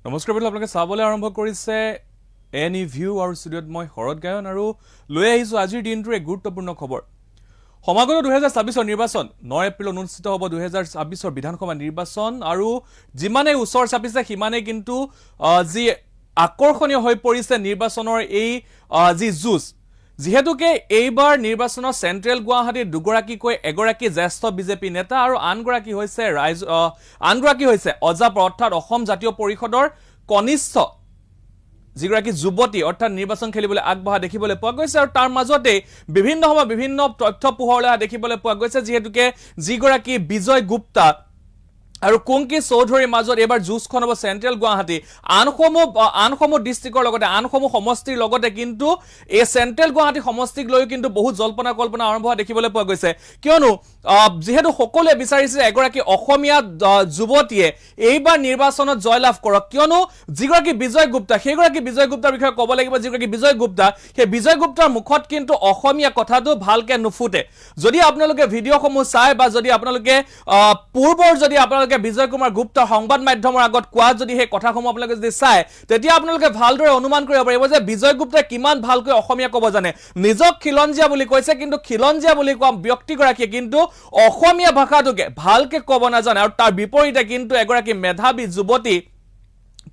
নমস্কাৰ বন্ধু, আপোনালোকে চাবলৈ আৰম্ভ কৰিছে এনি ভিউ আৰু ষ্টুডিঅ'ত মই শৰৎ গায়ন আৰু লৈ আহিছোঁ আজিৰ দিনটোৰ এক গুৰুত্বপূৰ্ণ খবৰ। সমাগত 2024 নিৰ্বাচন 9 এপ্ৰিল অনুষ্ঠিত হ'ব 2024 বিধানসভা নিৰ্বাচন আৰু যিমানে ওচৰ চাপিছে সিমানে কিন্তু যি আকৰ্ষণীয় হৈ পৰিছে নিৰ্বাচনৰ এই যি যুঁজ। যিহেতুকে এইবাৰ নিৰ্বাচনৰ চেণ্ট্ৰেল গুৱাহাটীত দুগৰাকীকৈ এগৰাকী জ্যেষ্ঠ বিজেপি নেতা আৰু আনগৰাকী হৈছে অজাপৰ অৰ্থাৎ অসম জাতীয় পৰিষদৰ কনিষ্ঠ যিগৰাকী যুৱতী অৰ্থাৎ নিৰ্বাচন খেলিবলৈ আগবঢ়া দেখিবলৈ পোৱা গৈছে আৰু তাৰ মাজতে বিভিন্ন সময় বিভিন্ন তথ্য পোহৰলৈ অহা দেখিবলৈ পোৱা গৈছে। যিহেতুকে যিগৰাকী বিজয় গুপ্তা আৰু কুংকি চৌধুৰীৰ মাজত এবাৰ যুঁজখন হ'ব চেণ্ট্ৰেল গুৱাহাটী আনসমূহ ডিষ্ট্ৰিক্টৰ লগতে আনসমূহ সমষ্টিৰ লগতে কিন্তু এই চেণ্ট্ৰেল গুৱাহাটী সমষ্টিক লৈও কিন্তু বহুত জল্পনা কল্পনা আৰম্ভ হোৱা দেখিবলৈ পোৱা গৈছে। কিয়নো যিহেতু সকলোৱে বিচাৰিছে এগৰাকী অসমীয়া যুৱতীয়ে এইবাৰ নিৰ্বাচনত জয়লাভ কৰক, কিয়নো যিগৰাকী বিজয় গুপ্তা সেইগৰাকী বিজয় গুপ্তাৰ বিষয়ে ক'ব লাগিব। যিগৰাকী বিজয় গুপ্তা সেই বিজয় গুপ্তাৰ মুখত কিন্তু অসমীয়া কথাটো ভালকে নুফুটে। যদি আপোনালোকে ভিডিঅ'সমূহ চাই বা যদি আপোনালোকে পূৰ্বৰ যদি আপোনালোকে বিজয় কুমাৰ গুপ্তা সংবাদ মাধ্যমৰ আগত কোৱা যদি সেই কথাসমূহ আপোনালোকে যদি চায় তেতিয়া আপোনালোকে ভালদৰে অনুমান কৰিব পাৰিব যে বিজয় গুপ্তাই কিমান ভালকৈ অসমীয়া ক'ব জানে। নিজক খিলঞ্জীয়া বুলি কৈছে, কিন্তু খিলঞ্জীয়া বুলি কোৱা ব্যক্তিগৰাকীয়ে কিন্তু অসমীয়া ভাষাটোকে ভালকে ক'ব নাজানে। আৰু তাৰ বিপৰীতে কিন্তু এগৰাকী মেধাৱী যুৱতী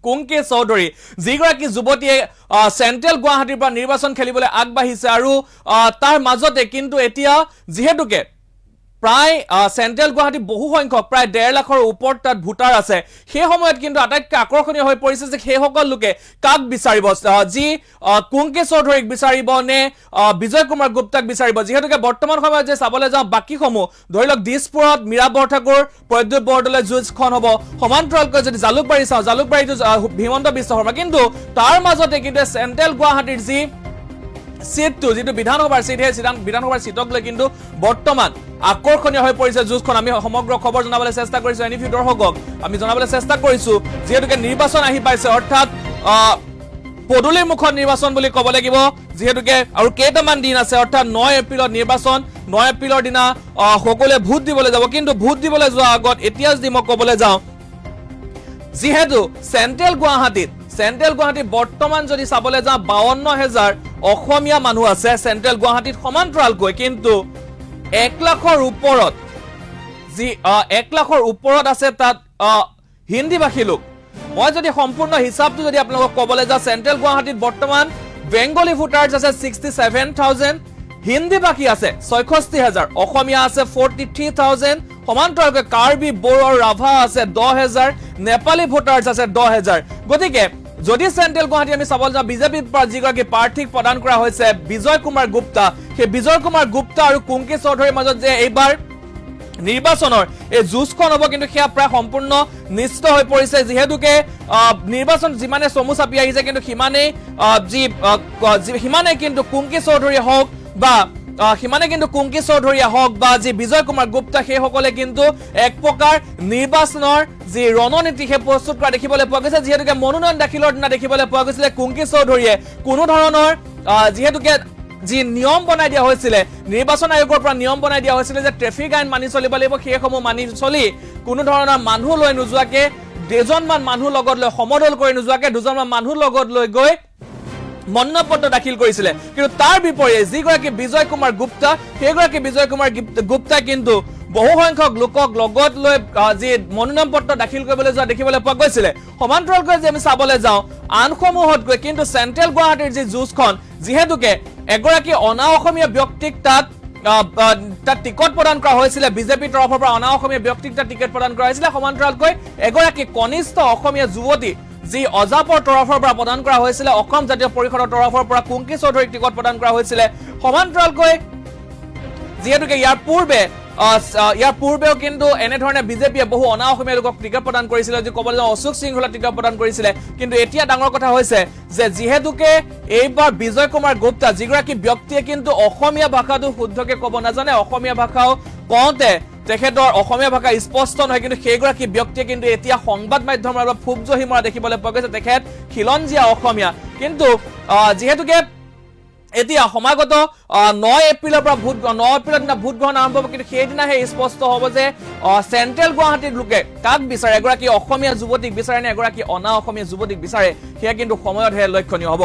কুংকি চৌধুৰী যিগৰাকী যুৱতীয়ে চেণ্ট্ৰেল গুৱাহাটীৰ পৰা নিৰ্বাচন খেলিবলৈ আগবাঢ়িছে আৰু তাৰ মাজতে কিন্তু এতিয়া যিহেতুকে প্ৰায় চেণ্ট্ৰেল গুৱাহাটী বহু সংখ্যক প্ৰায় 1.5 লাখৰ ওপৰত তাত ভোটাৰ আছে। সেই সময়ত কিন্তু আটাইতকৈ আকৰ্ষণীয় হৈ পৰিছে যে সেইসকল লোকে কাক বিচাৰিব, যি কুংকি চৌধুৰীক বিচাৰিব নে বিজয় কুমাৰ গুপ্তাক বিচাৰিব। যিহেতুকে বৰ্তমান সময়ত যে চাবলৈ যাওঁ বাকীসমূহ ধৰি লওক দিছপুৰত মীৰা বৰঠাকুৰ প্ৰদ্যুৎ বৰদলৈ যুঁজখন হ'ব, সমান্তৰালকৈ যদি জালুকবাৰী চাওঁ জালুকবাৰীটো হিমন্ত বিশ্ব শৰ্মা, কিন্তু তাৰ মাজতে কিন্তু চেণ্ট্ৰেল গুৱাহাটীৰ যি সিটটো যিটো বিধানসভাৰ সিট সেই বিধানসভাৰ সিটক লৈ কিন্তু বৰ্তমান আকৰ্ষণীয় হৈ পৰিছে যুঁজখন। আমি সমগ্ৰ খবৰ জনাবলৈ চেষ্টা কৰিছো এনিভিউ দৰ্শকক আমি জনাবলৈ চেষ্টা কৰিছো। যিহেতুকে নিৰ্বাচন আহি পাইছে অৰ্থাৎ পদূলিৰ মুখত নিৰ্বাচন বুলি ক'ব লাগিব। যিহেতুকে আৰু কেইটামান দিন আছে অৰ্থাৎ 9 এপ্ৰিলত নিৰ্বাচন। 9 এপ্ৰিলৰ দিনা সকলোৱে ভোট দিবলৈ যাব, কিন্তু ভোট দিবলৈ যোৱাৰ আগত এতিয়া যদি মই ক'বলৈ যাওঁ যিহেতু চেণ্ট্ৰেল গুৱাহাটীত বৰ্তমান যদি চাবলৈ যাওঁ 52,000 অসমীয়া মানুহ আছে চেণ্ট্ৰেল গুৱাহাটীত সমান্তৰালকৈ, কিন্তু 1 লাখৰ ওপৰত যি 1 লাখৰ ওপৰত আছে তাত হিন্দীভাষী লোক। মই যদি সম্পূৰ্ণ হিচাপটো যদি আপোনালোকক ক'বলৈ যাওঁ চেণ্ট্ৰেল গুৱাহাটীত বৰ্তমান বেংগলী ভোটাৰ্ছ আছে 67,000, হিন্দীভাষী আছে 66,000, অসমীয়া আছে 43,000, সমান্তৰালকৈ কাৰ্বি বড়ো আৰু ৰাভা আছে 10,000, নেপালী ভোটাৰ্ছ আছে 10,000। গতিকে যদি চেণ্ট্ৰেল গুৱাহাটী আমি চাবলৈ যাওঁ বিজেপিৰ পৰা যিগৰাকী প্ৰাৰ্থীক প্ৰদান কৰা হৈছে বিজয় কুমাৰ গুপ্তা, সেই বিজয় কুমাৰ গুপ্তা আৰু কুংকি চৌধুৰীৰ মাজত যে এইবাৰ নিৰ্বাচনৰ এই যুঁজখন হ'ব কিন্তু সেয়া প্ৰায় সম্পূৰ্ণ নিশ্চিত হৈ পৰিছে। যিহেতুকে নিৰ্বাচন যিমানে চমু চাপি আহিছে কিন্তু সিমানে কিন্তু কুংকি চৌধুৰী হওক বা যি বিজয় কুমাৰ গুপ্তা সেইসকলে কিন্তু এক প্ৰকাৰ নিৰ্বাচনৰ যি ৰণনীতি সেই প্ৰস্তুত কৰা দেখিবলৈ পোৱা গৈছে। যিহেতুকে মনোনয়ন দাখিলৰ দিনা দেখিবলৈ পোৱা গৈছিলে কুংকি চৌধুৰীয়ে কোনো ধৰণৰ যিহেতুকে যি নিয়ম বনাই দিয়া হৈছিলে নিৰ্বাচন আয়োগৰ পৰা নিয়ম বনাই দিয়া হৈছিলে যে ট্ৰেফিক আইন মানি চলিব লাগিব, সেইসমূহ মানি চলি কোনো ধৰণৰ মানুহ লৈ নোযোৱাকে দুজনমান মানুহ লগত লৈ সমদল কৰি নোযোৱাকে দুজনমান মানুহ লগত লৈ গৈ মনোনয়ন দাখিল কৰিছিলে। কিন্তু তাৰ বিপৰীতে যিগৰাকী বিজয় কুমাৰ গুপ্তা সেইগৰাকী বিজয় কুমাৰ গুপ্তাই কিন্তু বহু সংখ্যক লোকক লগত লৈ যি মনোনয়ন পত্ৰ দাখিল কৰিবলৈ যোৱা দেখিবলৈ পোৱা গৈছিলে। সমান্তৰালকৈ যদি আমি চাবলৈ যাওঁ আনসমূহতকৈ কিন্তু চেণ্ট্ৰেল গুৱাহাটীৰ যি যুঁজখন যিহেতুকে এগৰাকী অনা অসমীয়া ব্যক্তিক তাত টিকট প্ৰদান কৰা হৈছিলে, বিজেপিৰ তৰফৰ পৰা অনা অসমীয়া ব্যক্তিক তাত টিকট প্ৰদান কৰা হৈছিলে। সমান্তৰালকৈ এগৰাকী কনিষ্ঠ অসমীয়া যুৱতী যি অজাপৰ তৰফৰ পৰা প্ৰদান কৰা হৈছিলে, অসম জাতীয় পৰিষদৰ তৰফৰ পৰা কুংকি চৌধুৰীক টিকট প্ৰদান কৰা হৈছিলে। সমান্তৰালকৈ যিহেতুকে ইয়াৰ পূৰ্বেও কিন্তু এনেধৰণে বিজেপিয়ে বহু অনা অসমীয়া লোকক টিকট প্ৰদান কৰিছিলে, যদি ক'বলৈ যাওঁ অশোক সিংহলা টিকট প্ৰদান কৰিছিলে। কিন্তু এতিয়া ডাঙৰ কথা হৈছে যে যিহেতুকে এইবাৰ বিজয় কুমাৰ গুপ্তা যিগৰাকী ব্যক্তিয়ে কিন্তু অসমীয়া ভাষাটো শুদ্ধকে ক'ব নাজানে, অসমীয়া ভাষাও কওঁতে তেখেতৰ অসমীয়া ভাষা স্পষ্ট নহয়, কিন্তু সেইগৰাকী ব্যক্তিয়ে কিন্তু এতিয়া সংবাদ মাধ্যমৰ আগত ফুট জহি মৰা দেখিবলৈ পোৱা গৈছে। তেখেত খিলঞ্জীয়া অসমীয়া, কিন্তু যিহেতুকে এতিয়া সমাগত 9 এপ্ৰিলৰ পৰা 9 এপ্ৰিলৰ দিনা ভোট গ্ৰহণ আৰম্ভ হ'ব, কিন্তু সেইদিনাহে স্পষ্ট হ'ব যে চেণ্ট্ৰেল গুৱাহাটীৰ লোকে কাক বিচাৰে, এগৰাকী অসমীয়া যুৱতীক বিচাৰে নে এগৰাকী অনা অসমীয়া যুৱতীক বিচাৰে, সেয়া কিন্তু সময়তহে লক্ষণীয় হ'ব।